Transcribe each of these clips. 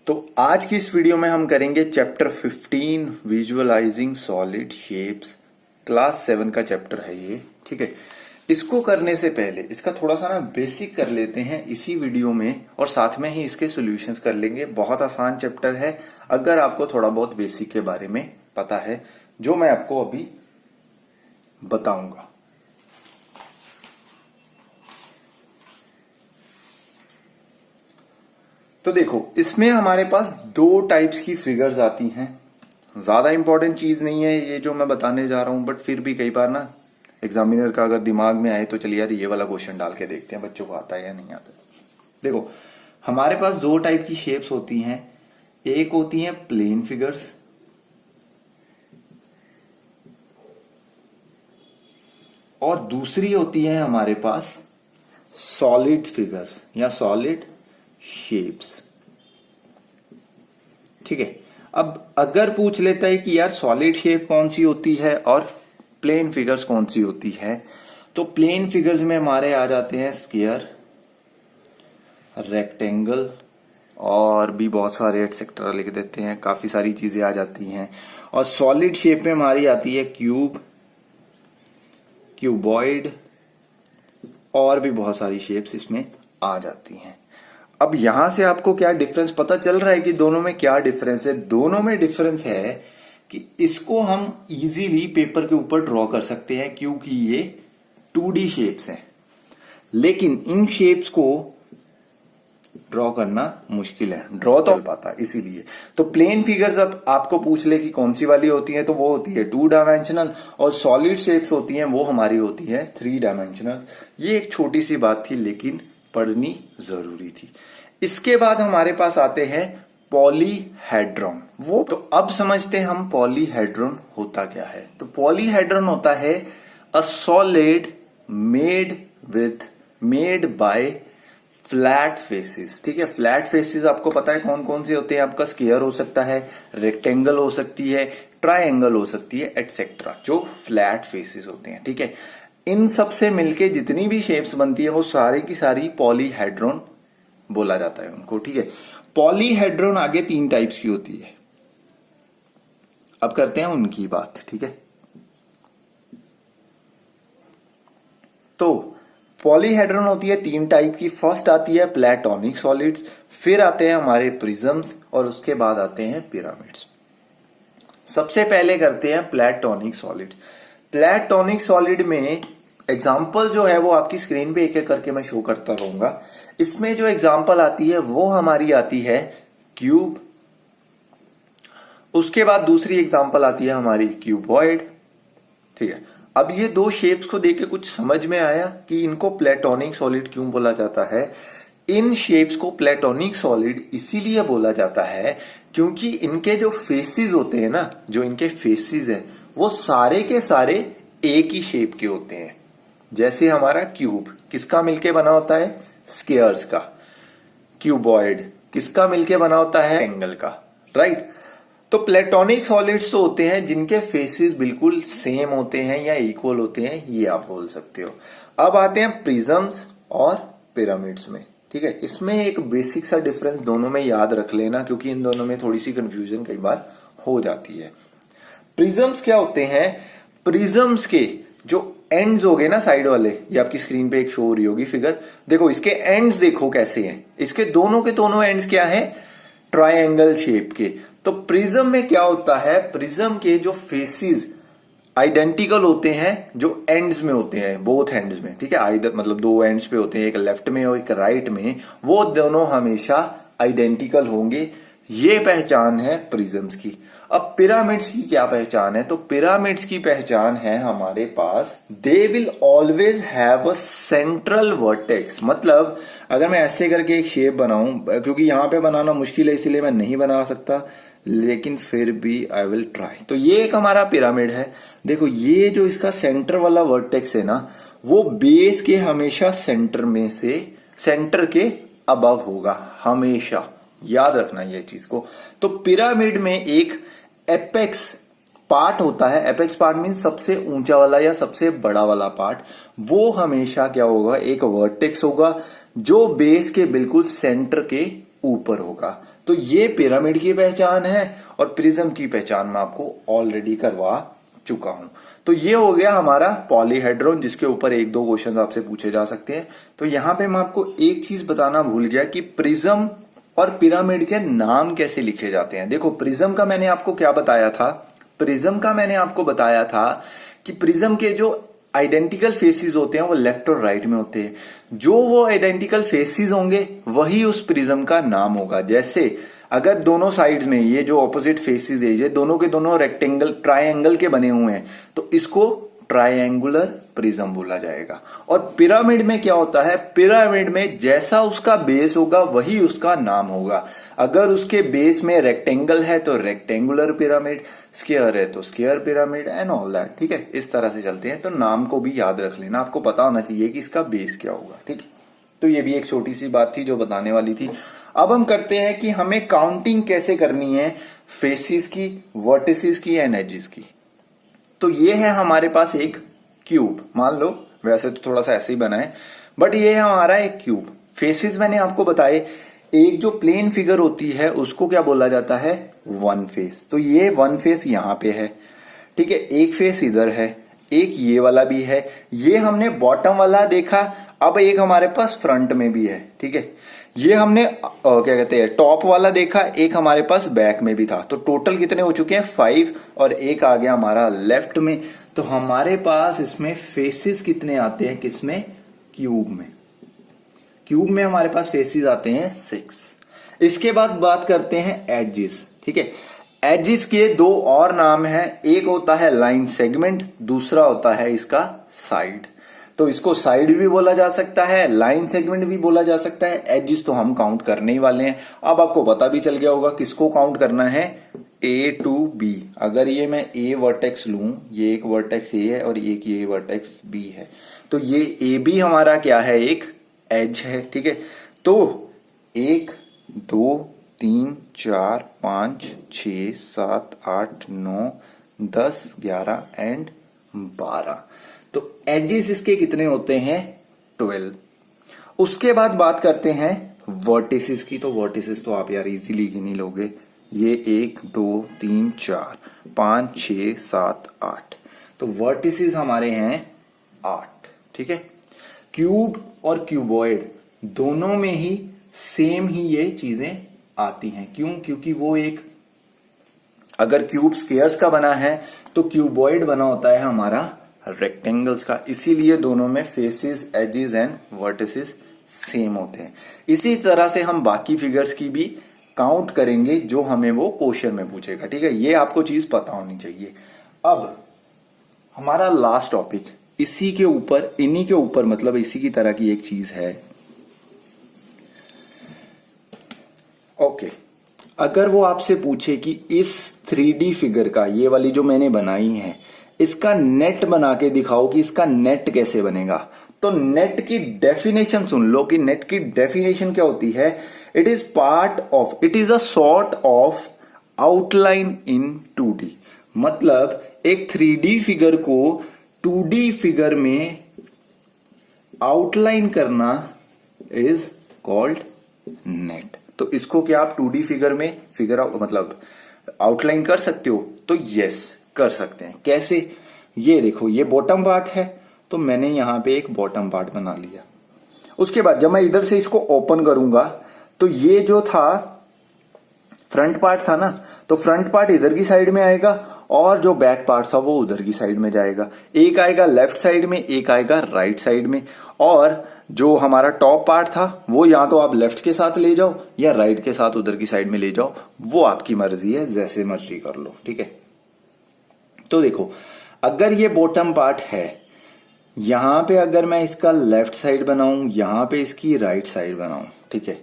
तो आज की इस वीडियो में हम करेंगे chapter 15 visualising solid shapes. Class 7 का चैप्टर है ये, ठीक है। इसको करने से पहले इसका थोड़ा सा बेसिक कर लेते हैं इसी वीडियो में, और साथ में ही इसके सॉल्यूशंस कर लेंगे। बहुत आसान चैप्टर है अगर आपको थोड़ा बहुत बेसिक के बारे में पता है, जो मैं आपको अभी बताऊंगा। तो देखो, इसमें हमारे पास दो टाइप्स की फिगर्स आती हैं। ज्यादा इंपॉर्टेंट चीज नहीं है ये जो मैं बताने जा रहा हूं, बट फिर भी कई बार एग्जामिनर का अगर दिमाग में आए तो चलिए यार ये वाला क्वेश्चन डाल के देखते हैं बच्चों को आता है या नहीं आता। देखो, हमारे पास दो टाइप की शेप्स होती हैं। एक होती हैं प्लेन फिगर्स, और दूसरी होती है हमारे पास सॉलिड फिगर्स या सॉलिड शेप्स, ठीक है। अब अगर पूछ लेता है कि यार सॉलिड शेप कौन सी होती है और प्लेन फिगर्स कौन सी होती है, तो प्लेन फिगर्स में हमारे आ जाते हैं स्क्वायर, रेक्टेंगल और भी बहुत सारे एटसेट्रा लिख देते हैं, काफी सारी चीजें आ जाती हैं। और सॉलिड शेप में हमारी आती है क्यूब, क्यूबॉइड और भी बहुत सारी शेप्स इसमें आ जाती हैं। अब यहां से आपको क्या डिफरेंस पता चल रहा है कि दोनों में क्या डिफरेंस है? दोनों में डिफरेंस है कि इसको हम इजीली पेपर के ऊपर ड्रॉ कर सकते हैं क्योंकि ये 2D शेप्स हैं, लेकिन इन शेप्स को ड्रॉ करना मुश्किल है, ड्रॉ तो पाता इसीलिए। तो प्लेन फिगर्स अब आपको पूछ ले कि कौन सी वाली होती है, तो वो होती है 2 डायमेंशनल, और सॉलिड शेप्स होती हैं वो हमारी होती है 3 डायमेंशनल। ये एक छोटी सी बात थी लेकिन पढ़नी जरूरी थी। इसके बाद हमारे पास आते हैं पॉलीहेड्रॉन। वो तो अब समझते हैं हम पॉलीहेड्रॉन होता क्या है। तो पॉलीहेड्रॉन होता है a solid made by flat faces, ठीक है। फ्लैट फेसेस आपको पता है कौन कौन से होते हैं। आपका स्क्वायर हो सकता है, रेक्टेंगल हो सकती है, ट्रायंगल हो सकती है, एटसेट्रा, जो फ्लैट फेसेस होते हैं, ठीक है। इन सब से मिलके जितनी भी शेप्स बनती है वो सारी की सारी पॉलीहेड्रॉन बोला जाता है उनको, ठीक है। पॉलीहेड्रॉन आगे 3 टाइप्स की होती है। अब करते हैं उनकी बात, ठीक है। तो पॉलीहेड्रॉन होती है 3 टाइप की। फर्स्ट आती है प्लेटोनिक सॉलिड्स, फिर आते हैं हमारे प्रिज्म्स, और उसके बाद आते हैं पिरामिड्स। सबसे पहले करते हैं प्लेटोनिक सॉलिड्स। प्लेटोनिक सॉलिड में एग्जाम्पल जो है वो आपकी स्क्रीन पे एक एक करके मैं शो करता रहूंगा। इसमें जो एग्जाम्पल आती है वो हमारी आती है क्यूब, उसके बाद दूसरी एग्जाम्पल आती है हमारी क्यूबॉइड, ठीक है। अब ये दो शेप्स को देख के कुछ समझ में आया कि इनको प्लेटोनिक सॉलिड क्यों बोला जाता है। इन शेप्स को प्लेटोनिक सॉलिड इसीलिए बोला जाता है क्योंकि इनके जो फेसेस होते हैं ना, जो इनके फेसेस हैं वो सारे के सारे एक ही शेप के होते हैं। जैसे हमारा क्यूब किसका मिलके बना होता है? स्क्वायर्स का। क्यूबॉइड किसका मिलके बना होता है? एंगल का, राइट। तो प्लेटोनिक सॉलिड्स तो होते हैं जिनके फेसेस बिल्कुल सेम होते हैं या इक्वल होते हैं, ये आप बोल सकते हो। अब आते हैं प्रिज्म्स और पिरामिड्स में, ठीक है। इसमें एक बेसिक सा डिफरेंस दोनों में याद रख लेना क्योंकि इन दोनों में थोड़ी सी कंफ्यूजन कई बार हो जाती है। प्रिज्म्स क्या होते हैं? प्रिज्म्स के जो एंड्स हो गए ना साइड वाले, ये आपकी स्क्रीन पे एक शो हो रही होगी फिगर, देखो इसके एंड्स देखो कैसे हैं। इसके दोनों के दोनों एंड्स क्या है? ट्रायंगल शेप के। तो प्रिज्म में क्या होता है? प्रिज्म के जो फेसेस आइडेंटिकल होते हैं जो एंड्स में होते हैं, बोथ एंड्स में, ठीक है। मतलब 2 एंड्स पे होते हैं, एक लेफ्ट में और एक राइट में, वो दोनों हमेशा आइडेंटिकल होंगे। ये पहचान है प्रिज्म्स की। अब पिरामिड्स की क्या पहचान है? तो पिरामिड्स की पहचान है हमारे पास they will always have a central vertex. मतलब अगर मैं ऐसे करके एक शेप बनाऊं, क्योंकि यहां पे बनाना मुश्किल है इसीलिए मैं नहीं बना सकता, लेकिन फिर भी आई विल ट्राई। तो ये एक हमारा पिरामिड है। देखो ये जो इसका सेंटर वाला वर्टेक्स है ना, वो बेस के हमेशा सेंटर में से सेंटर के अबव होगा, हमेशा याद रखना ये चीज को। तो पिरामिड में एक एपेक्स पार्ट होता है। एपेक्स पार्ट मीन सबसे ऊंचा वाला या सबसे बड़ा वाला पार्ट, वो हमेशा क्या होगा? एक वर्टेक्स होगा जो बेस के बिल्कुल सेंटर के ऊपर होगा। तो ये पिरामिड की पहचान है और प्रिज्म की पहचान मैं आपको ऑलरेडी करवा चुका हूं। तो ये हो गया हमारा पॉलीहेड्रॉन, जिसके ऊपर एक दो क्वेश्चन आपसे पूछे जा सकते हैं। तो यहां पे मैं आपको एक चीज बताना भूल गया कि प्रिज्म और पिरामिड के नाम कैसे लिखे जाते हैं। देखो प्रिज्म का मैंने आपको क्या बताया था, प्रिज्म का मैंने आपको बताया था कि प्रिज्म के जो आइडेंटिकल फेसेस होते हैं वो लेफ्ट और राइट में होते हैं। जो वो आइडेंटिकल फेसेस होंगे वही उस प्रिज्म का नाम होगा। जैसे अगर दोनों साइड्स में ये जो ऑपोजिट फेसेस है ये दोनों के दोनों रेक्टेंगल ट्रायंगल के बने हुए हैं तो इसको ट्रायंगुलर प्रिज्म बोला जाएगा। और पिरामिड में क्या होता है, पिरामिड में जैसा उसका बेस होगा वही उसका नाम होगा। अगर उसके बेस में रेक्टेंगल है तो रेक्टेंगुलर पिरामिड, स्क्वायर है तो square pyramid and all that. ठीक है, इस तरह से चलते हैं। तो नाम को भी याद रख लेना, आपको पता होना चाहिए कि इसका बेस क्या होगा। ठीक है, तो ये भी एक छोटी सी बात थी जो बताने वाली थी। अब हम करते हैं कि हमें काउंटिंग कैसे करनी है फेसिस की, वर्टिसेस की एंड एजेस की। तो ये है हमारे पास एक क्यूब, मान लो वैसे तो थोड़ा सा ऐसे ही बना है बट ये है हमारा एक क्यूब। फेसेस मैंने आपको बताए, एक जो प्लेन फिगर होती है उसको क्या बोला जाता है, वन फेस। तो ये वन फेस यहां पे है, ठीक है, एक फेस इधर है, एक ये वाला भी है, ये हमने बॉटम वाला देखा। अब एक हमारे पास फ्रंट में भी है, ठीक है, ये हमने क्या कहते हैं टॉप वाला देखा, एक हमारे पास बैक में भी था। तो टोटल कितने हो चुके हैं, 5, और एक आ गया हमारा लेफ्ट में। तो हमारे पास इसमें फेसेस कितने आते हैं, किसमें, क्यूब में। क्यूब में हमारे पास फेसेस आते हैं 6। इसके बाद बात करते हैं एजेस। ठीक है, एजेस के दो और नाम हैं, एक होता है लाइन सेगमेंट, दूसरा होता है इसका साइड। तो इसको साइड भी बोला जा सकता है, लाइन सेगमेंट भी बोला जा सकता है। एजेस तो हम काउंट करने ही वाले हैं। अब आपको पता भी चल गया होगा किसको काउंट करना है, ए टू बी। अगर ये मैं ए वर्टेक्स लूं, ये एक वर्टेक्स ए है और एक ये वर्टेक्स बी है, तो ये ए बी हमारा क्या है, एक एज है। ठीक है, तो 1 2 3 4 5 6 7 8 9 10 11 एंड 12। तो एजेस इसके कितने होते हैं, 12। उसके बाद बात करते हैं वर्टिसेस की। तो वर्टिसेस तो आप यार इजीली गिन ही लोगे, ये 1 2 3 4 5 6 7 8। तो वर्टिसेस हमारे हैं 8। ठीक है, क्यूब और क्यूबॉइड दोनों में ही सेम ही ये चीजें आती हैं। क्यों, क्योंकि वो एक, अगर क्यूब स्क्वायर्स का बना है तो क्यूबॉइड बना होता है हमारा रेक्टेंगल्स का, इसीलिए दोनों में faces, edges and vertices same होते हैं। इसी तरह से हम बाकी फिगर्स की भी काउंट करेंगे जो हमें वो क्वेश्चन में पूछेगा। ठीक है, ये आपको चीज पता होनी चाहिए। अब हमारा लास्ट टॉपिक इसी के ऊपर, इन्हीं के ऊपर, मतलब इसी की तरह की एक चीज है। ओके, अगर वो आपसे पूछे कि इस 3D फिगर का, ये वाली जो मैंने बनाई है, इसका नेट बना के दिखाओ कि इसका नेट कैसे बनेगा, तो नेट की डेफिनेशन सुन लो कि नेट की डेफिनेशन क्या होती है। It is part of, it is a sort of outline in 2D। मतलब एक 3D फिगर को 2D फिगर में आउटलाइन करना इज कॉल्ड नेट। तो इसको क्या आप 2D फिगर में फिगर आउट, मतलब आउटलाइन कर सकते हो, तो यस कर सकते हैं। कैसे, ये देखो, ये बॉटम पार्ट है तो मैंने यहां पे एक बॉटम पार्ट बना लिया। उसके बाद जब मैं इधर से इसको ओपन करूंगा तो ये जो था फ्रंट पार्ट था ना, तो फ्रंट पार्ट इधर की साइड में आएगा और जो बैक पार्ट था वो उधर की साइड में जाएगा। एक आएगा लेफ्ट साइड में, एक आएगा राइट साइड में। और जो हमारा टॉप पार्ट था वो या तो आप लेफ्ट के साथ ले जाओ या राइट के साथ उधर की साइड में ले जाओ, वो आपकी मर्जी है, जैसे मर्जी कर लो। ठीक है, तो देखो, अगर ये बॉटम पार्ट है, यहां पे अगर मैं इसका लेफ्ट साइड बनाऊं, यहां पे इसकी राइट साइड बनाऊं, ठीक है,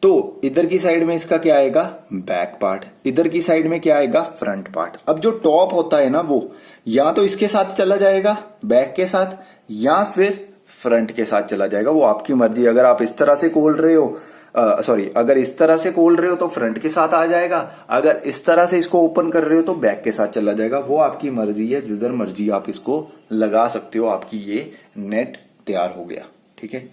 तो इधर की साइड में इसका क्या आएगा, बैक पार्ट, इधर की साइड में क्या आएगा, फ्रंट पार्ट। अब जो टॉप होता है ना, वो या तो इसके साथ चला जाएगा बैक के साथ, या फिर फ्रंट के साथ चला जाएगा, वो आपकी मर्जी। अगर आप इस तरह से खोल रहे हो, अगर इस तरह से खोल रहे हो तो फ्रंट के साथ आ जाएगा, अगर इस तरह से इसको ओपन कर रहे हो तो बैक के साथ चला जाएगा, वो आपकी मर्जी है, जिधर मर्जी आप इसको लगा सकते हो। आपकी ये नेट तैयार हो गया। ठीक है,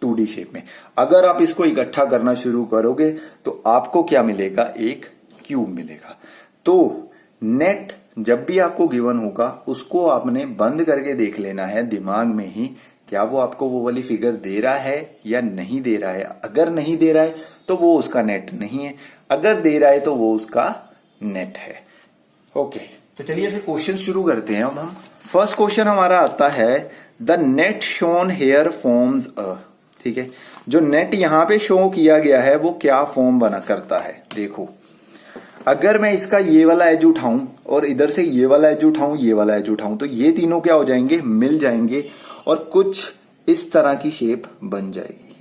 2D शेप में। अगर आप इसको इकट्ठा करना शुरू करोगे तो आपको क्या मिलेगा, एक क्यूब मिलेगा। तो नेट जब भी आपको गिवन होगा उसको आपने बंद करके देख लेना है दिमाग में ही, क्या वो आपको वो वाली फिगर दे रहा है या नहीं दे रहा है। अगर नहीं दे रहा है तो वो उसका नेट नहीं है, अगर दे रहा है तो वो उसका नेट है। ओके, तो चलिए फिर क्वेश्चन शुरू करते हैं। अब हम फर्स्ट क्वेश्चन हमारा आता है the net shown here forms a, ठीक है, जो नेट यहां पे शो किया गया है वो क्या फॉर्म बना करता है। देखो अगर मैं इसका ये वाला एज उठाऊं और इधर से ये वाला एज उठाऊं, ये वाला एज उठाऊं, तो ये तीनों क्या हो जाएंगे, मिल जाएंगे और कुछ इस तरह की शेप बन जाएगी।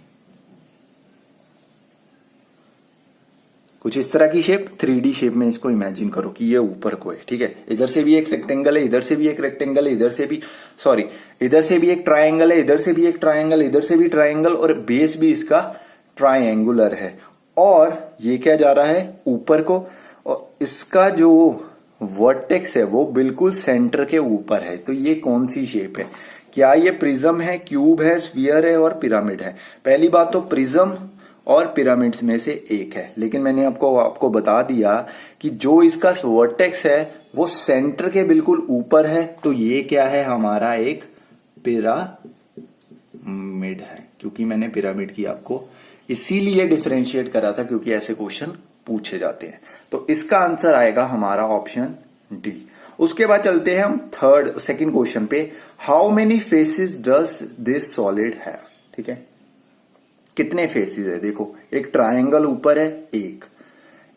कुछ इस तरह की शेप 3D शेप में इसको इमेजिन करो कि ये ऊपर को है, ठीक है। इधर से भी एक रेक्टेंगल है, इधर से भी एक रेक्टेंगल है, इधर से भी इधर से भी एक ट्रायंगल है, इधर से भी एक ट्रायंगल, इधर से भी ट्रायंगल और बेस भी इसका ट्रायंगुलर है। और ये क्या जा रहा है ऊपर को, और इसका जो वर्टेक्स है वो बिल्कुल सेंटर के ऊपर है। तो ये कौन सी शेप है, क्या ये प्रिज्म है, क्यूब है, स्फीयर है और पिरामिड है। पहली बात तो प्रिज्म और पिरामिड्स में से एक है, लेकिन मैंने आपको बता दिया कि जो इसका वर्टेक्स है वो सेंटर के बिल्कुल ऊपर है। तो ये क्या है, हमारा एक पिरामिड है, क्योंकि मैंने पिरामिड की आपको इसीलिए डिफरेंशिएट करा था क्योंकि ऐसे क्वेश्चन पूछे जाते हैं। तो इसका आंसर आएगा हमारा ऑप्शन डी। उसके बाद चलते हैं हम सेकंड क्वेश्चन पे, how many faces does this solid have, ठीक है, कितने फेसेस है। देखो एक ट्रायंगल ऊपर है,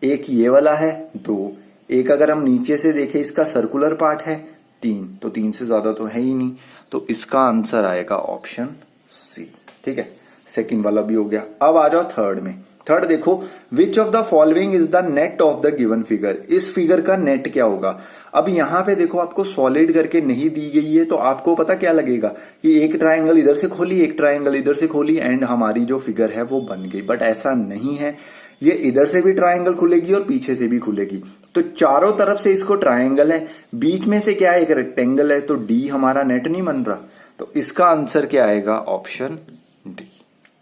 एक ये वाला है, 2, एक अगर हम नीचे से देखें इसका सर्कुलर पार्ट है 3, तो 3 से ज्यादा तो है ही नहीं। तो इसका आंसर आएगा ऑप्शन सी, ठीक है। सेकंड वाला भी हो गया। अब आ जाओ थर्ड में। थर्ड देखो, विच of the following is the net of the given figure, इस फिगर का नेट क्या होगा। अब यहां पे देखो आपको सॉलिड करके नहीं दी गई है, तो आपको पता क्या लगेगा कि एक ट्रायंगल इधर से खोली, एक ट्रायंगल इधर से खोली एंड हमारी जो फिगर है वो बन गई। बट ऐसा नहीं है, ये इधर से भी ट्रायंगल खुलेगी और पीछे से भी खुलेगी। तो चारों तरफ से इसको ट्रायंगल है, बीच में से क्या है, एक रेक्टेंगल है, तो डी हमारा नेट नहीं बन रहा। तो इसका आंसर क्या आएगा, ऑप्शन डी,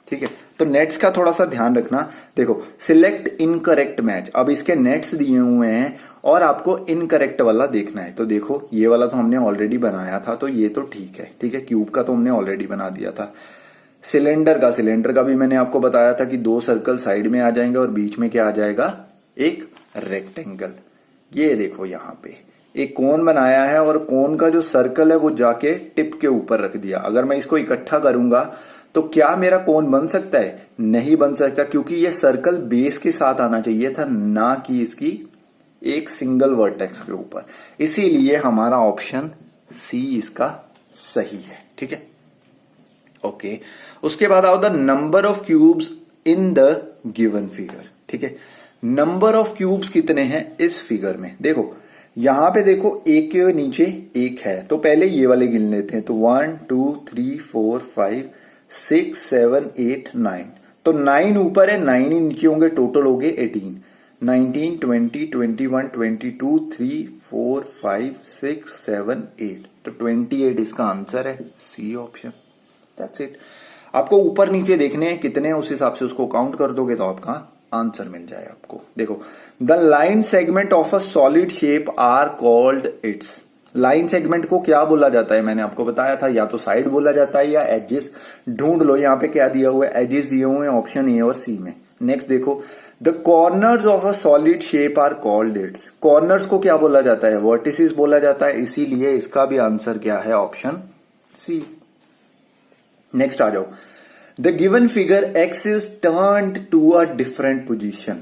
ठीक है। तो नेट्स का थोड़ा सा ध्यान रखना। देखो सिलेक्ट इनकरेक्ट मैच, अब इसके नेट्स दिए हुए हैं और आपको इनकरेक्ट वाला देखना है। तो देखो ये वाला तो हमने ऑलरेडी बनाया था, तो ये तो ठीक है, ठीक है। क्यूब का तो हमने ऑलरेडी बना दिया था। सिलेंडर का भी मैंने आपको बताया था कि 2 सर्कल साइड में आ जाएंगे और बीच में क्या आ जाएगा, एक रेक्टेंगल। ये देखो यहाँ पे एक कोन बनाया है और कोन का जो सर्कल है वो जाके टिप के ऊपर रख दिया। अगर मैं इसको इकट्ठा करूंगा तो क्या मेरा कोन बन सकता है, नहीं बन सकता, क्योंकि ये सर्कल बेस के साथ आना चाहिए था, ना कि इसकी एक सिंगल वर्टेक्स के ऊपर। इसीलिए हमारा ऑप्शन सी इसका सही है, ठीक है। ओके, उसके बाद आओ the number of cubes in the given figure, ठीक है। नंबर ऑफ क्यूब्स कितने हैं इस फिगर में। देखो यहां पे देखो एक के नीचे एक है, तो पहले ये वाले गिन लेते हैं। तो 1 2 3 4 5 6 7 8 9, तो 9 ऊपर है, 9 ही नीचे होंगे, टोटल हो गए 18, 19 20 21 22 3 4 5 6 7 8, तो 28 इसका आंसर है, सी ऑप्शन। That's it. आपको ऊपर नीचे देखने हैं कितने हैं, उस हिसाब से उसको काउंट कर दोगे तो आपका आंसर मिल जाए आपको। देखो the line segment of a solid shape are called its, line segment को क्या बोला जाता है, मैंने आपको बताया था, या तो साइड बोला जाता है या एजेस। ढूंढ लो यहाँ पे क्या दिया हुआ है, एजेस दिए हुए हैं ऑप्शन ए और सी में। नेक्स्ट देखो, the corners of a solid shape are called its, corners को क्या बोला जाता है, वर्टिसेस बोला जाता है, इसीलिए इसका भी आंसर क्या है, ऑप्शन सी। नेक्स्ट आ जाओ, the given figure X is turned to a different position,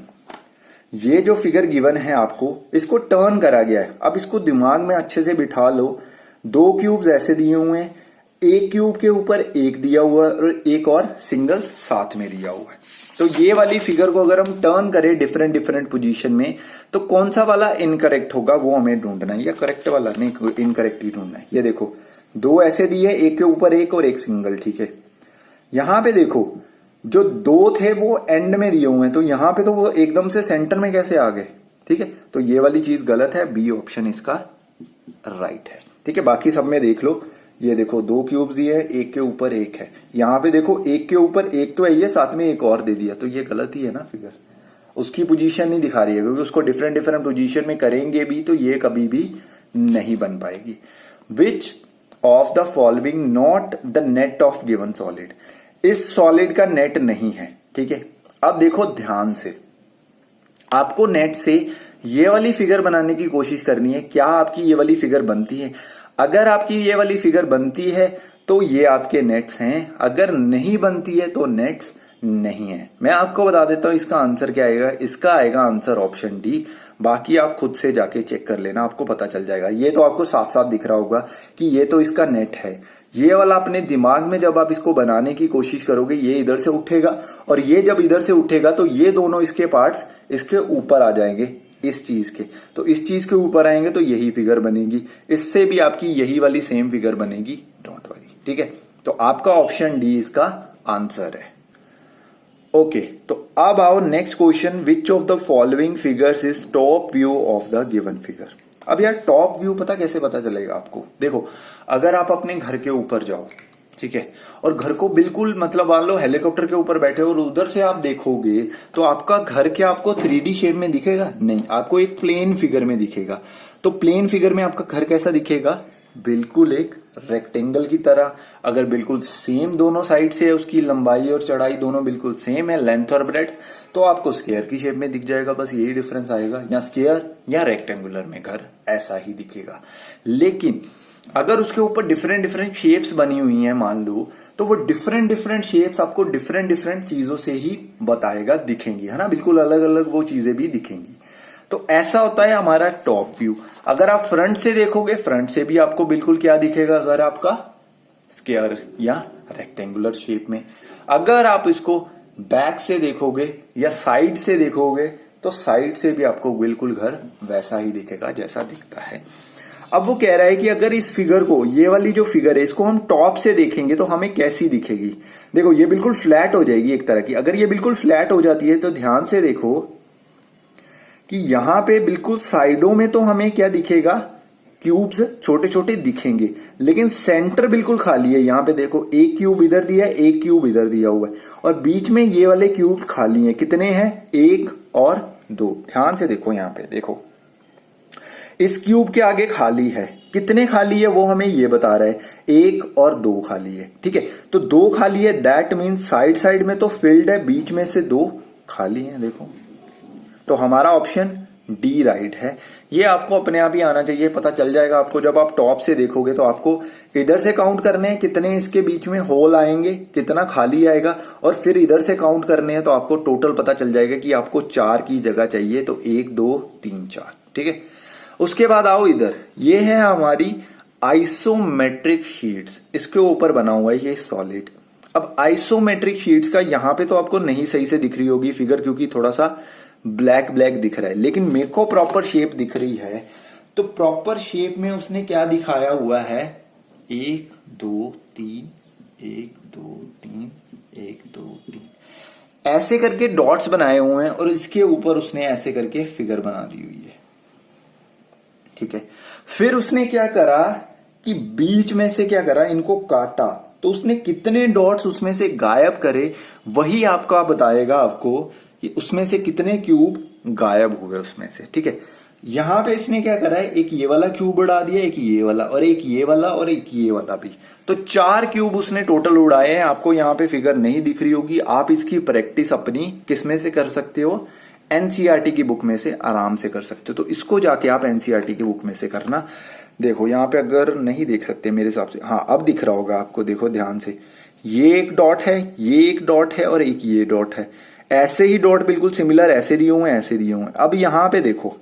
ये जो फिगर गिवन है आपको इसको टर्न करा गया है। अब इसको दिमाग में अच्छे से बिठा लो, 2 क्यूब्स ऐसे दिए हुए हैं, एक क्यूब के ऊपर एक दिया हुआ है और एक और सिंगल साथ में दिया हुआ है। तो ये वाली फिगर को अगर हम टर्न करें डिफरेंट पोजीशन में, तो कौन सा वाला इनकरेक्ट होगा वो हमें ढूंढना है, या करेक्ट वाला नहीं, इनकरेक्ट ही ढूंढना है। ये देखो 2 ऐसे दिए, एक के ऊपर एक और एक सिंगल, ठीक है। यहां पे देखो जो 2 थे वो एंड में दिए हुए हैं, तो यहां पे तो वो एकदम से सेंटर में कैसे आ गए, ठीक है। तो ये वाली चीज गलत है, बी ऑप्शन इसका राइट है, ठीक है। बाकी सब में देख लो, ये देखो 2 क्यूब्स दिए है, एक के ऊपर एक है, यहाँ पे देखो एक के ऊपर एक तो है, ये साथ में एक और दे दिया, तो ये गलत ही है ना फिगर, उसकी पोजीशन नहीं दिखा रही है, क्योंकि उसको डिफरेंट डिफरेंट पोजीशन में करेंगे भी तो ये कभी भी नहीं बन पाएगी। विच of the following not the net of given solid, इस सॉलिड का नेट नहीं है, ठीक है। अब देखो ध्यान से, आपको नेट से ये वाली फिगर बनाने की कोशिश करनी है, क्या आपकी ये वाली फिगर बनती है? अगर आपकी ये वाली फिगर बनती है तो ये आपके नेट्स हैं, अगर नहीं बनती है तो नेट्स नहीं है। मैं आपको बता देता हूं इसका आंसर क्या आएगा, इसका आएगा आंसर ऑप्शन डी। बाकी आप खुद से जाके चेक कर लेना, आपको पता चल जाएगा। ये तो आपको साफ साफ दिख रहा होगा कि ये तो इसका नेट है। ये वाला अपने दिमाग में जब आप इसको बनाने की कोशिश करोगे, ये इधर से उठेगा और ये जब इधर से उठेगा तो ये दोनों इसके पार्ट्स इसके ऊपर आ जाएंगे, इस चीज के, तो इस चीज के ऊपर आएंगे तो यही फिगर बनेगी, इससे भी आपकी यही वाली सेम फिगर बनेगी, डॉट वाली, ठीक है। तो आपका ऑप्शन डी इसका आंसर है। ओके, तो अब आओ next question, which of the following figures is top view of the given figure. अब यार टॉप व्यू पता कैसे पता चलेगा आपको? देखो, अगर आप अपने घर के ऊपर जाओ, ठीक है, और घर को बिल्कुल मतलब मान लो हेलीकॉप्टर के ऊपर बैठे हो और उधर से आप देखोगे तो आपका घर क्या आपको 3D शेप में दिखेगा? नहीं, आपको एक प्लेन फिगर में दिखेगा। तो प्लेन फिगर में आपका घर कैसा दिखेगा? बिल्कुल एक रेक्टेंगल की तरह। अगर बिल्कुल सेम दोनों साइड से है, उसकी लंबाई और चौड़ाई दोनों बिल्कुल सेम है, लेंथ और ब्रेड्थ, तो आपको स्क्वायर की शेप में दिख जाएगा। बस यही डिफरेंस आएगा, या स्क्वायर या रेक्टेंगुलर में घर ऐसा ही दिखेगा। लेकिन अगर उसके ऊपर डिफरेंट डिफरेंट शेप्स बनी हुई हैं मान लो, तो वो डिफरेंट डिफरेंट शेप्स आपको डिफरेंट डिफरेंट चीजों से ही बताएगा, दिखेंगी, है ना, बिल्कुल अलग अलग वो चीजें भी दिखेंगी। तो ऐसा होता है हमारा टॉप व्यू। अगर आप फ्रंट से देखोगे, फ्रंट से भी आपको बिल्कुल क्या दिखेगा, अगर आपका स्क्वायर या रेक्टेंगुलर शेप में। अगर आप इसको बैक से देखोगे या साइड से देखोगे तो साइड से भी आपको बिल्कुल घर वैसा ही दिखेगा जैसा दिखता है। अब वो कह रहा है कि अगर इस फिगर को, ये वाली जो फिगर है, इसको हम टॉप से देखेंगे तो हमें कैसी दिखेगी। देखो ये बिल्कुल फ्लैट हो जाएगी एक तरह की। अगर ये बिल्कुल फ्लैट हो जाती है तो ध्यान से देखो कि यहां पे बिल्कुल साइडों में तो हमें क्या दिखेगा, क्यूब्स छोटे छोटे दिखेंगे, लेकिन सेंटर बिल्कुल खाली है। यहां पे देखो एक क्यूब इधर दिया है, एक क्यूब इधर दिया हुआ है, और बीच में ये वाले क्यूब्स खाली हैं। कितने हैं? 1 और 2। ध्यान से देखो, यहां पे देखो, इस क्यूब के आगे खाली है। कितने खाली है वो हमें ये बता रहा है, 1 और 2 खाली है, ठीक है। तो 2 खाली है, दैट मीन्स साइड साइड में तो फिल्ड है, बीच में से 2 खाली है। देखो, तो हमारा ऑप्शन डी राइट है। ये आपको अपने आप ही आना चाहिए, पता चल जाएगा आपको। जब आप टॉप से देखोगे तो आपको इधर से काउंट करने हैं कितने इसके बीच में होल आएंगे, कितना खाली आएगा, और फिर इधर से काउंट करने हैं तो आपको टोटल पता चल जाएगा कि आपको 4 की जगह चाहिए, तो 1 2 3 4, ठीक है। उसके बाद आओ इधर, ये है हमारी आइसोमेट्रिक शीट्स, इसके ऊपर बना हुआ है ये सॉलिड। अब आइसोमेट्रिक शीट्स का यहाँ पे तो आपको नहीं सही से दिख रही होगी फिगर, क्योंकि थोड़ा सा ब्लैक ब्लैक दिख रहा है, लेकिन मेरे को प्रॉपर शेप दिख रही है। तो प्रॉपर शेप में उसने क्या दिखाया हुआ है, 1 2 3 1 2 3 1 2 3 ऐसे करके डॉट्स बनाए हुए हैं, और इसके ऊपर उसने ऐसे करके फिगर बना दी हुई है, ठीक है। फिर उसने क्या करा कि बीच में से क्या करा, इनको काटा, तो उसने कितने डॉट्स उसमें से गायब करे, वही आपका बताएगा आपको कि उसमें से कितने क्यूब गायब हुए उसमें से, ठीक है। यहां पे इसने क्या करा है, एक ये वाला क्यूब उड़ा दिया, एक ये वाला, और एक ये वाला, और एक ये वाला भी। तो 4 क्यूब उसने टोटल उड़ाए हैं। आपको यहाँ पे फिगर नहीं दिख रही होगी, आप इसकी प्रैक्टिस अपनी किसमें से कर सकते हो, एनसीईआरटी की बुक में से आराम से कर सकते हो। तो इसको जाके आप एनसीईआरटी की बुक में से करना। देखो यहाँ पे अगर नहीं देख सकते मेरे हिसाब से, हाँ अब दिख रहा होगा आपको, देखो ध्यान से, ये एक डॉट है, ये एक डॉट है, और एक ये डॉट है। ऐसे ही डॉट बिल्कुल सिमिलर ऐसे दिए हुए हैं, ऐसे दिए हुए हैं। अब यहाँ पे देखो,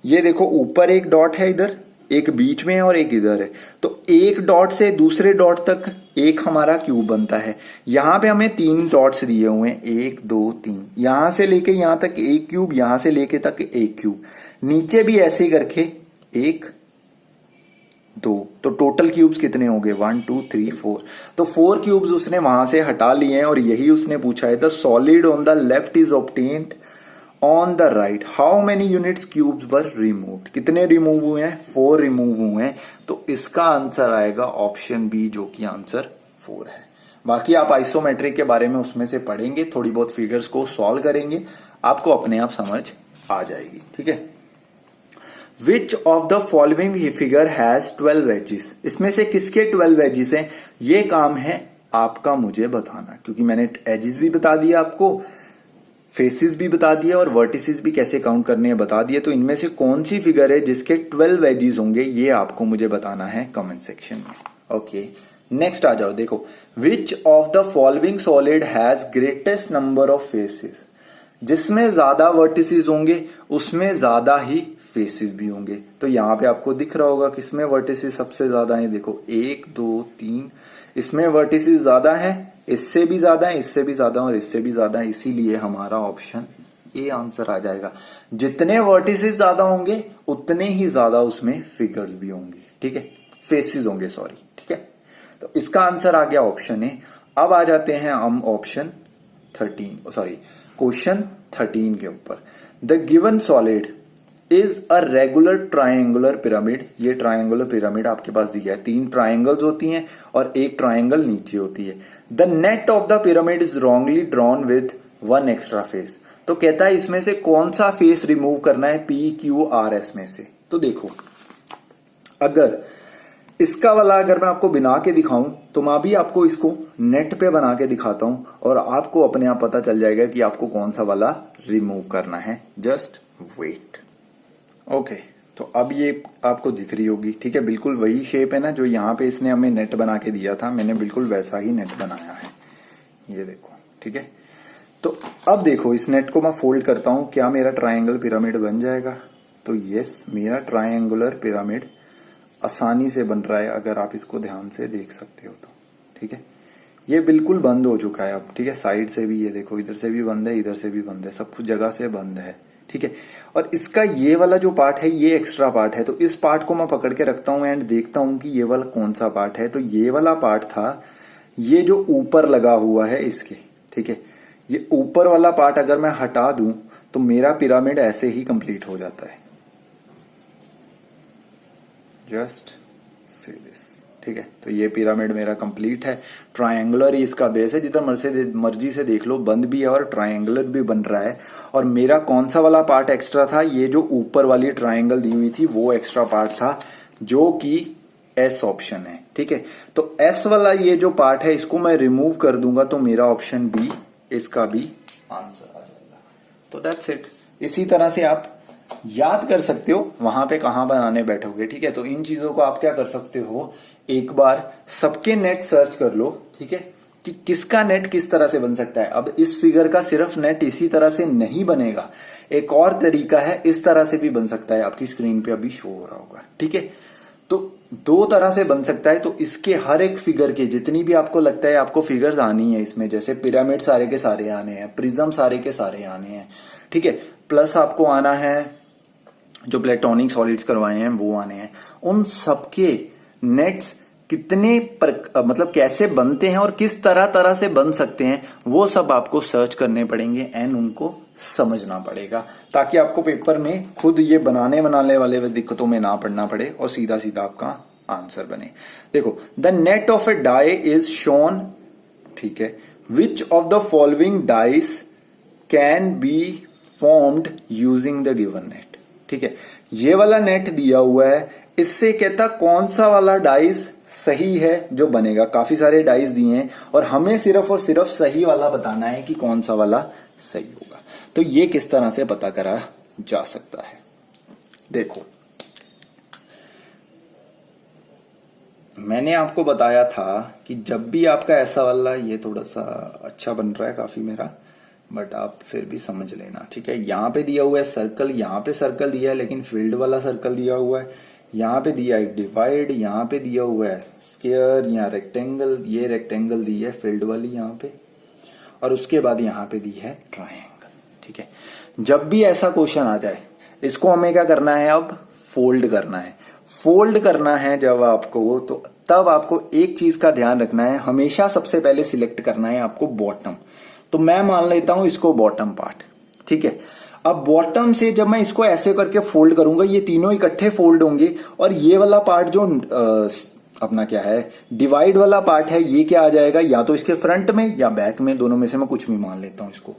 ये देखो ऊपर एक डॉट है, इधर एक बीच में है, और एक इधर है। तो एक डॉट से दूसरे डॉट तक एक हमारा क्यूब बनता है। यहां पे हमें 3 डॉट्स दिए हुए हैं, 1 2 3, यहां से लेके यहां तक एक क्यूब, यहां से लेके तक एक क्यूब, नीचे भी ऐसे ही करके 1 2। तो टोटल क्यूब्स कितने हो गए, 1 2 3 4। तो 4 क्यूब्स उसने वहां से हटा लिए हैं, और यही उसने पूछा है, the solid on the left is obtained on the right how many units cubes were removed, कितने रिमूव हुए हैं? 4 रिमूव हुए हैं। तो इसका आंसर आएगा ऑप्शन बी, जो कि आंसर 4 है। बाकी आप आइसोमेट्रिक के बारे में उसमें से पढ़ेंगे, थोड़ी बहुत फिगर्स को सॉल्व करेंगे, आपको अपने आप समझ आ जाएगी। ठीक है। Which of the following figure has 12 edges, इसमें से किसके 12 एजेस हैं? ये काम है आपका मुझे बताना, क्योंकि मैंने एजेस भी बता दिया आपको, फेसेस भी बता दिया और वर्टिसेस भी कैसे काउंट करने हैं बता दिए। तो इनमें से कौन सी फिगर है जिसके 12 एजेस होंगे, ये आपको मुझे बताना है कमेंट सेक्शन में। ओके, नेक्स्ट आ जाओ। देखो, विच of the following solid has greatest number of faces, जिसमें ज्यादा वर्टिसेस होंगे उसमें ज्यादा ही फेसेस भी होंगे। तो यहां पे आपको दिख रहा होगा किसमें वर्टिसेस सबसे ज्यादा है। देखो 1 2 3, इसमें वर्टिसेस ज्यादा है, इससे भी ज्यादा है, इससे भी ज्यादा और इससे भी ज्यादा है, इसीलिए हमारा ऑप्शन ए आंसर आ जाएगा। जितने वर्टिसेस ज्यादा होंगे उतने ही ज्यादा उसमें फिगर्स भी होंगे। ठीक है, फेसेस होंगे, सॉरी। ठीक है, तो इसका आंसर आ गया ऑप्शन ए। अब आ जाते हैं हम ऑप्शन 13, सॉरी क्वेश्चन 13 के ऊपर। The given solid is a regular triangular pyramid, ये ट्राइंगुलर पिरामिड आपके पास दिया है, 3 ट्राइंगल्स होती हैं और एक ट्राइंगल नीचे होती है। The net of the pyramid is wrongly drawn with 1 extra face, तो कहता है इसमें से कौन सा फेस रिमूव करना है पी क्यू आर एस में से। तो देखो, अगर इसका वाला अगर मैं आपको बना के दिखाऊं तो मैं भी आपको इसको नेट पे बना के दिखाता हूं और आपको अपने आप पता चल जाएगा कि आपको कौन सा वाला रिमूव करना है। Just wait. ओके, तो अब ये आपको दिख रही होगी। ठीक है, बिल्कुल वही शेप है ना जो यहाँ पे इसने हमें नेट बना के दिया था, मैंने बिल्कुल वैसा ही नेट बनाया है, ये देखो। ठीक है, तो अब देखो इस नेट को मैं फोल्ड करता हूं, क्या मेरा ट्रायंगल पिरामिड बन जाएगा? तो यस, मेरा ट्रायंगुलर पिरामिड आसानी से बन रहा है, अगर आप इसको ध्यान से देख सकते हो तो। ठीक है, ये बिल्कुल बंद हो चुका है अब। ठीक है, साइड से भी ये देखो, इधर से भी बंद है, इधर से भी बंद है, सब कुछ जगह से बंद है। ठीक है, और इसका ये वाला जो पार्ट है ये एक्स्ट्रा पार्ट है, तो इस पार्ट को मैं पकड़ के रखता हूं एंड देखता हूं कि ये वाला कौन सा पार्ट है। तो ये वाला पार्ट था, ये जो ऊपर लगा हुआ है इसके। ठीक है, ये ऊपर वाला पार्ट अगर मैं हटा दूं तो मेरा पिरामिड ऐसे ही कंप्लीट हो जाता है। Just see this. ठीक है, तो ये पिरामिड मेरा कंप्लीट है। ट्रायंगुलर ही इसका बेस है, जितना मर्जी से देख लो, बंद भी है और ट्रायंगुलर भी बन रहा है। और मेरा कौन सा वाला पार्ट एक्स्ट्रा था? ये जो ऊपर वाली ट्रायंगल दी हुई थी वो एक्स्ट्रा पार्ट था, जो कि एस ऑप्शन है। ठीक है, तो एस वाला ये जो पार्ट है इसको मैं रिमूव कर दूंगा तो मेरा ऑप्शन बी, इसका भी आंसर आ जाएगा। तो दैट्स इट। इसी तरह से आप याद कर सकते हो वहां पे कहां बनाने बैठोगे। ठीक है, तो इन चीजों को आप क्या कर सकते हो, एक बार सबके नेट सर्च कर लो। ठीक है, कि किसका नेट किस तरह से बन सकता है। अब इस फिगर का सिर्फ नेट इसी तरह से नहीं बनेगा, एक और तरीका है, इस तरह से भी बन सकता है, आपकी स्क्रीन पे अभी शो हो रहा होगा। ठीक है, तो 2 तरह से बन सकता है। तो इसके हर एक फिगर के जितनी भी आपको लगता है आपको फिगर्स आनी है इसमें, जैसे पिरामिड सारे के सारे आने हैं, प्रिज्म सारे के सारे आने हैं। ठीक है, प्लस आपको आना है जो प्लेटोनिक सॉलिड्स करवाए हैं वो आने हैं। उन सबके नेट्स कितने मतलब कैसे बनते हैं और किस तरह तरह से बन सकते हैं, वो सब आपको सर्च करने पड़ेंगे एंड उनको समझना पड़ेगा, ताकि आपको पेपर में खुद ये बनाने वाले दिक्कतों में ना पड़ना पड़े और सीधा सीधा आपका आंसर बने। देखो, the net of a die is shown. ठीक है, which of the following dice can be formed using the given net. ठीक है, ये वाला नेट दिया हुआ है, इससे कहता कौन सा वाला डाइस सही है जो बनेगा। काफी सारे डाइस दिए हैं और हमें सिर्फ और सिर्फ सही वाला बताना है कि कौन सा वाला सही होगा। तो ये किस तरह से पता करा जा सकता है? देखो, मैंने आपको बताया था कि जब भी आपका ऐसा वाला, ये थोड़ा सा अच्छा बन रहा है काफी मेरा, बट आप फिर भी समझ लेना। ठीक है, यहाँ पे दिया हुआ है सर्कल, यहाँ पे सर्कल दिया है लेकिन फील्ड वाला सर्कल दिया हुआ है, यहाँ पे दिया है डिवाइड, यहाँ पे दिया हुआ है स्क्वायर, यहाँ रेक्टेंगल, ये रेक्टेंगल दी है फील्ड वाली यहाँ पे, और उसके बाद यहाँ पे दी है ट्रायंगल। ठीक है, जब भी ऐसा क्वेश्चन आ जाए इसको हमें क्या करना है, अब फोल्ड करना है। फोल्ड करना है जब आपको, तो तब आपको एक चीज का ध्यान रखना है, हमेशा सबसे पहले सिलेक्ट करना है आपको बॉटम। तो मैं मान लेता हूं इसको बॉटम पार्ट। ठीक है, अब बॉटम से जब मैं इसको ऐसे करके फोल्ड करूंगा, ये तीनों इकट्ठे फोल्ड होंगे और ये वाला पार्ट जो अपना क्या है डिवाइड वाला पार्ट है, ये क्या आ जाएगा, या तो इसके फ्रंट में या बैक में, दोनों में से मैं कुछ भी मान लेता हूं इसको।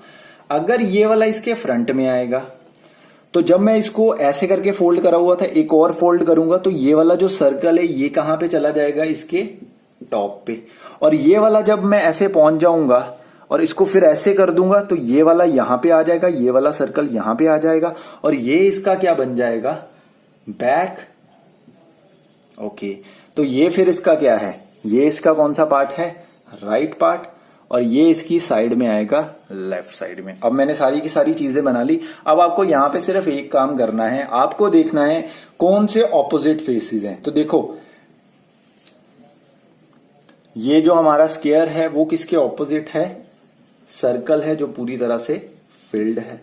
अगर ये वाला इसके फ्रंट में आएगा तो जब मैं इसको ऐसे करके फोल्ड करा हुआ था, एक और फोल्ड करूंगा तो ये वाला जो सर्कल है ये कहां पे चला जाएगा, इसके टॉप पे। और ये वाला जब मैं ऐसे पहुंच जाऊंगा और इसको फिर ऐसे कर दूंगा तो ये वाला यहां पे आ जाएगा, ये वाला सर्कल यहां पे आ जाएगा और ये इसका क्या बन जाएगा, बैक। ओके, तो ये फिर इसका क्या है, ये इसका कौन सा पार्ट है, राइट पार्ट, और ये इसकी साइड में आएगा लेफ्ट साइड में। अब मैंने सारी की सारी चीजें बना ली। अब आपको यहां पे सिर्फ एक काम करना है, आपको देखना है कौन से ऑपोजिट फेसेस हैं। तो देखो ये जो हमारा स्क्वायर है वो किसके ऑपोजिट है, सर्कल है जो पूरी तरह से फिल्ड है।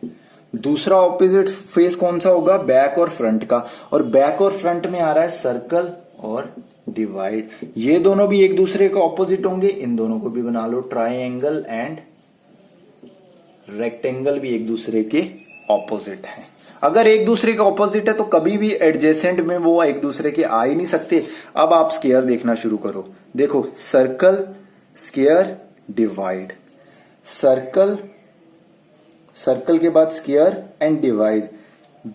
दूसरा ऑपोजिट फेस कौन सा होगा, बैक और फ्रंट का, और बैक और फ्रंट में आ रहा है सर्कल और डिवाइड। ये दोनों भी एक दूसरे के ऑपोजिट होंगे, इन दोनों को भी बना लो, ट्राइंगल एंड रेक्टेंगल भी एक दूसरे के ऑपोजिट हैं। अगर एक दूसरे के ऑपोजिट है तो कभी भी एडजेसेंट में वो एक दूसरे के आ ही नहीं सकते। अब आप स्क्वायर देखना शुरू करो, देखो circle, square, divide, circle, circle के बाद square and divide.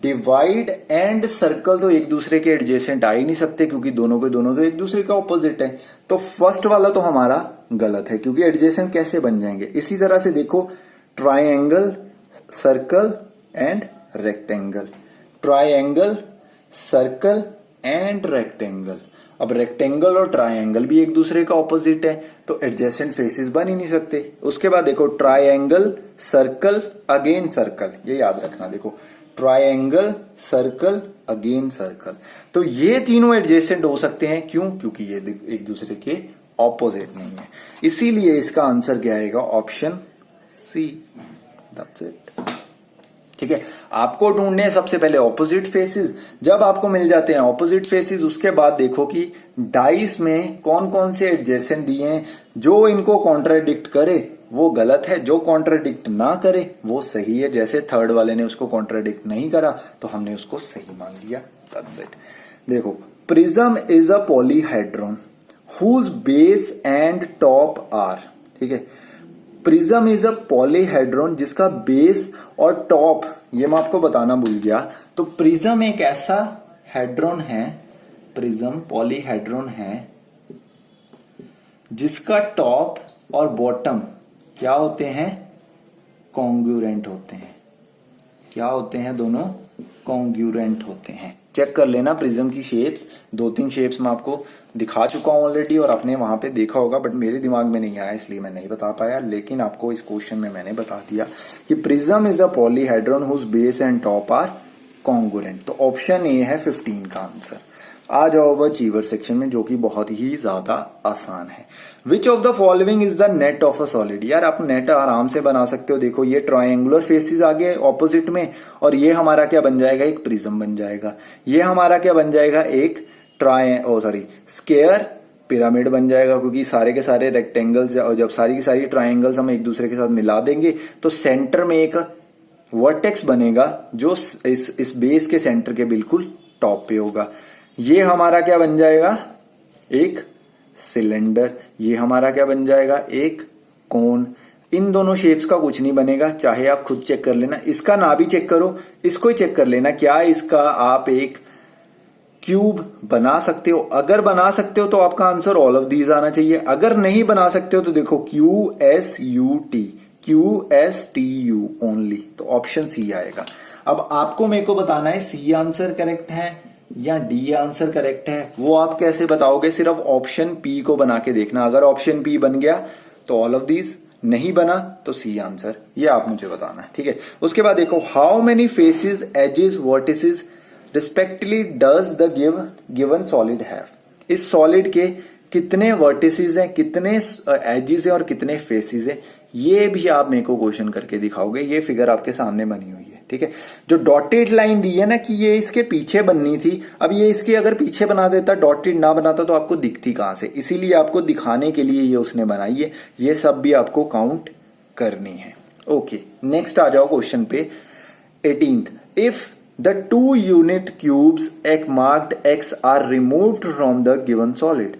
Divide and circle तो एक दूसरे के एडजेसेंट आ ही नहीं सकते क्योंकि दोनों के दोनों तो एक दूसरे का ऑपोजिट है। तो फर्स्ट वाला तो हमारा गलत है क्योंकि एडजेसेंट कैसे बन जाएंगे। इसी तरह से देखो triangle, circle and rectangle, triangle, circle and rectangle. अब रेक्टेंगल और ट्राइंगल भी एक दूसरे का ऑपोजिट है तो एडजेसेंट फेसेस बन ही नहीं सकते। उसके बाद देखो ट्राइंगल, सर्कल, अगेन सर्कल, ये याद रखना। देखो ट्राइंगल, सर्कल, अगेन सर्कल, तो ये तीनों एडजेसेंट हो सकते हैं। क्यों, क्योंकि ये एक दूसरे के ऑपोजिट नहीं है। इसीलिए इसका आंसर क्या आएगा, ऑप्शन सी। That's it. ठीक है, आपको ढूंढने हैं सबसे पहले ऑपोजिट फेसेस। जब आपको मिल जाते हैं ऑपोजिट फेसेस, उसके बाद देखो कि डाइस में कौन कौन से एडजेसेंट दिए हैं। जो इनको कॉन्ट्राडिक्ट करे वो गलत है, जो कॉन्ट्राडिक्ट ना करे वो सही है। जैसे थर्ड वाले ने उसको कॉन्ट्राडिक्ट नहीं करा तो हमने उसको सही मान लिया। That's it. देखो prism is a polyhedron whose base and top are. ठीक है, प्रिज्म इज अ पॉलीहेड्रॉन जिसका बेस और टॉप, ये मैं आपको बताना भूल गया। तो प्रिज्म एक ऐसा हेड्रॉन है, प्रिज्म पॉलीहेड्रॉन है जिसका टॉप और बॉटम क्या होते हैं, कॉन्ग्रुएंट होते हैं। क्या होते हैं, दोनों कॉन्ग्रुएंट होते हैं। चेक कर लेना प्रिज्म की शेप्स, 2-3 शेप्स मैं आपको दिखा चुका हूं ऑलरेडी और आपने वहां पे देखा होगा, बट मेरे दिमाग में नहीं आया इसलिए मैं नहीं बता पाया। लेकिन आपको इस क्वेश्चन में मैंने बता दिया कि prism is a polyhedron whose base and top are congruent. तो ऑप्शन ए है 15 का आंसर। आ जाओ अब अचीवर सेक्शन में, जो कि बहुत ही ज्यादा आसान है। Which of the following is the net of a solid. यार आप नेट आराम से बना सकते हो। देखो ये ट्रायंगुलर फेसेस आ गए ऑपोजिट में और ये हमारा क्या बन जाएगा, एक प्रिज्म बन जाएगा। ये हमारा क्या बन जाएगा, एक स्क्वायर पिरामिड बन जाएगा, क्योंकि सारे के सारे रेक्टेंगल्स और जब सारी की सारी ट्रायंगल्स हम एक दूसरे के साथ मिला देंगे तो सेंटर में एक वर्टेक्स बनेगा जो इस बेस के सेंटर के बिल्कुल टॉप पे होगा। ये हमारा क्या बन जाएगा, एक सिलेंडर। ये हमारा क्या बन जाएगा, एक कोन। इन दोनों शेप्स का कुछ नहीं बनेगा, चाहे आप खुद चेक कर लेना। इसका ना भी चेक करो, इसको ही चेक कर लेना, क्या इसका आप एक क्यूब बना सकते हो। अगर बना सकते हो तो आपका आंसर ऑल ऑफ दीज आना चाहिए। अगर नहीं बना सकते हो तो देखो QSUT, QSTU ओनली, तो ऑप्शन सी आएगा। अब आपको मेरे को बताना है सी आंसर करेक्ट है या डी आंसर करेक्ट है। वो आप कैसे बताओगे, सिर्फ ऑप्शन पी को बना के देखना। अगर ऑप्शन पी बन गया तो ऑल ऑफ दीज, नहीं बना तो सी आंसर, ये आप मुझे बताना है। ठीक है, उसके बाद देखो how many faces, edges, vertices respectively does the given solid have. इस सॉलिड के कितने वर्टिसेस हैं, कितने एजेस हैं और कितने फेसेस हैं, ये भी आप मेरे को क्वेश्चन करके दिखाओगे। ये फिगर आपके सामने बनी हुई है। ठीक है, जो डॉटेड लाइन दी है ना कि ये इसके पीछे बननी थी, अब ये इसके अगर पीछे बना देता, डॉटेड ना बनाता तो आपको दिखती कहां से। इसीलिए आपको दिखाने के लिए ये उसने बनाई है। ये सब भी आपको काउंट करनी है। ओके, नेक्स्ट आ जाओ क्वेश्चन पे। 18th, if the two unit cubes marked x are removed from the given solid,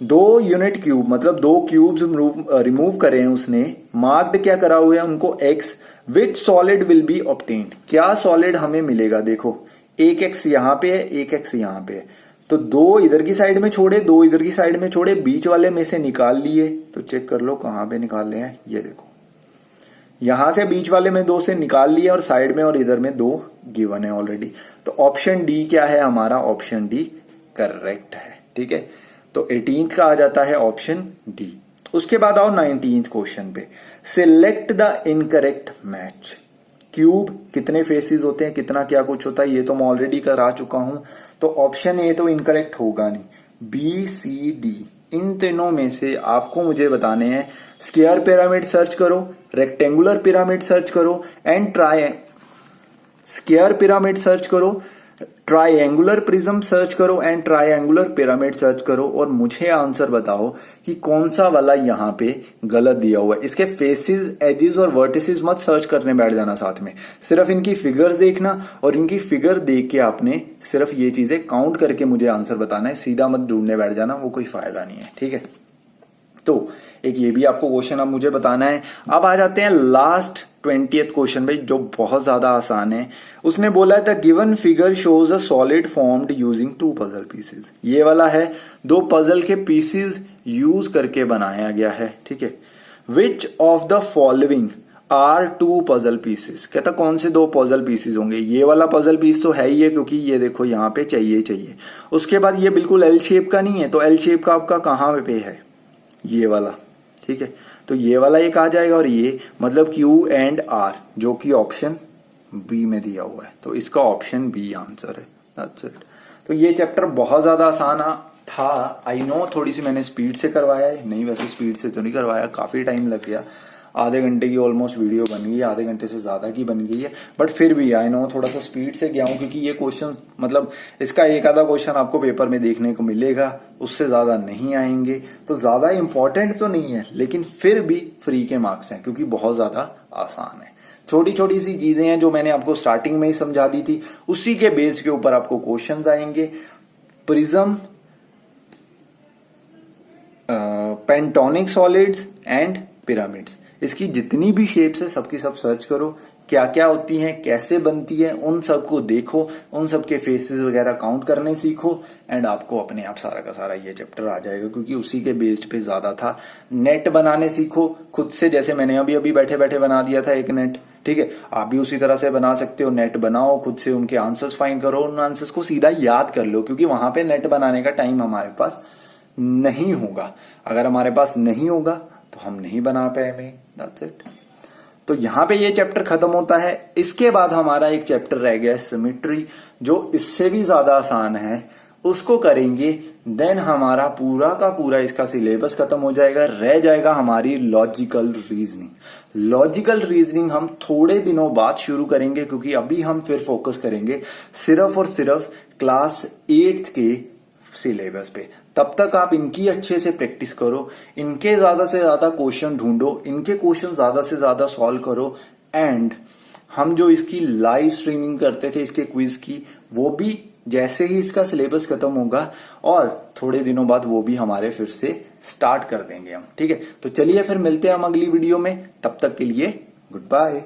दो यूनिट क्यूब मतलब दो क्यूब्स रिमूव करे हैं उसने, मार्क्ड क्या करा हुआ है उनको x, which solid will be obtained, क्या सॉलिड हमें मिलेगा। देखो एक x यहां पे है, एक x यहां पे है, तो दो इधर की साइड में छोड़े, दो इधर की साइड में छोड़े, बीच वाले में से निकाल लिए। तो चेक कर लो कहां पे निकाल रहे हैं, ये देखो यहां से बीच वाले में दो से निकाल लिया और साइड में और इधर में दो गिवन है ऑलरेडी। तो ऑप्शन डी क्या है हमारा, ऑप्शन डी करेक्ट है। ठीक है, तो 18th का आ जाता है ऑप्शन डी। उसके बाद आओ 19th क्वेश्चन पे, select the incorrect match. Cube कितने फेसेस होते हैं, कितना क्या कुछ होता है, ये तो मैं ऑलरेडी करा चुका हूं, तो ऑप्शन ए तो इनकरेक्ट होगा नहीं, बी सी डी इन तीनों में से आपको मुझे बताने हैं। स्क्वायर पिरामिड सर्च करो, रेक्टेंगुलर पिरामिड सर्च करो एंड स्क्वायर पिरामिड सर्च करो, ट्राइंगुलर प्रिज्म सर्च करो एंड ट्राइंगुलर पिरामिड सर्च करो, और मुझे आंसर बताओ कि कौन सा वाला यहां पे गलत दिया हुआ है। इसके फेसेस, एजेस और वर्टिसेस मत सर्च करने बैठ जाना, साथ में सिर्फ इनकी फिगर्स देखना और इनकी फिगर देख के आपने सिर्फ ये चीजें काउंट करके मुझे आंसर बताना है, सीधा मत ढूंढने बैठ जाना, वो कोई फायदा नहीं है। ठीक है, तो एक ये भी आपको क्वेश्चन अब मुझे बताना है। अब आ जाते हैं लास्ट 20th क्वेश्चन पे, जो बहुत ज्यादा आसान है। उसने बोला है the given figure shows a solid formed using two puzzle pieces. ये वाला है, दो पजल के पीसेस यूज करके बनाया गया है। ठीक है, which of the following are two puzzle pieces. कहता कौन से दो पजल पीसेस होंगे, ये वाला पजल पीस तो है ही है क्योंकि ये देखो यहाँ पे चाहिए। उसके बाद ये बिल्कुल एल शेप का नहीं है, तो एल शेप का आपका कहां पे है, ये वाला। ठीक है, तो ये वाला एक आ जाएगा और ये मतलब Q एंड R, जो कि ऑप्शन बी में दिया हुआ है, तो इसका ऑप्शन बी आंसर है। That's it. तो ये चैप्टर बहुत ज्यादा आसान था। आई नो थोड़ी सी मैंने स्पीड से करवाया है, नहीं वैसे स्पीड से तो नहीं करवाया, काफी टाइम लग गया, आधे घंटे की ऑलमोस्ट वीडियो बन गई, आधे घंटे से ज्यादा की बन गई है, बट फिर भी आई नो थोड़ा सा स्पीड से गया हूं क्योंकि ये क्वेश्चन मतलब इसका एक आधा क्वेश्चन आपको पेपर में देखने को मिलेगा, उससे ज्यादा नहीं आएंगे, तो ज्यादा इंपॉर्टेंट तो नहीं है लेकिन फिर भी फ्री के मार्क्स हैं क्योंकि बहुत ज्यादा आसान है। छोटी छोटी सी चीजें हैं जो मैंने आपको स्टार्टिंग में ही समझा दी थी, उसी के बेस के ऊपर आपको क्वेश्चन आएंगे। Prism, Pentonic solids and pyramids, इसकी जितनी भी शेप्स है सबकी सब सर्च करो, क्या क्या होती हैं, कैसे बनती है, उन सबको देखो, उन सब के फेसेस वगैरह काउंट करने सीखो एंड आपको अपने आप सारा का सारा ये चैप्टर आ जाएगा क्योंकि उसी के बेस्ड पे ज्यादा था। नेट बनाने सीखो खुद से, जैसे मैंने अभी बैठे बैठे बना दिया था एक नेट। ठीक है, आप भी उसी तरह से बना सकते हो, नेट बनाओ खुद से, उनके आंसर्स फाइंड करो, उन आंसर्स को सीधा याद कर लो क्योंकि वहां पे नेट बनाने का टाइम हमारे पास नहीं होगा। अगर हमारे पास नहीं होगा तो हम नहीं बना पाएंगे। That's it. तो यहां पे ये चैप्टर खत्म होता है। इसके बाद हमारा एक चैप्टर रह गया है सिमेट्री, जो इससे भी ज्यादा आसान है, उसको करेंगे, देन हमारा पूरा का पूरा इसका सिलेबस खत्म हो जाएगा। रह जाएगा हमारी लॉजिकल रीजनिंग। लॉजिकल रीजनिंग हम थोड़े दिनों बाद शुरू करेंगे क्योंकि अभी हम फिर फोकस करेंगे सिर्फ और सिर्फ क्लास 8th के सिलेबस पे। तब तक आप इनकी अच्छे से प्रैक्टिस करो, इनके ज्यादा से ज्यादा क्वेश्चन ढूंढो, इनके क्वेश्चन ज्यादा से ज्यादा सॉल्व करो एंड हम जो इसकी लाइव स्ट्रीमिंग करते थे इसके क्विज की, वो भी जैसे ही इसका सिलेबस खत्म होगा और थोड़े दिनों बाद वो भी हमारे फिर से स्टार्ट कर देंगे हम। ठीक है, तो चलिए फिर मिलते हैं हम अगली वीडियो में, तब तक के लिए गुड बाय।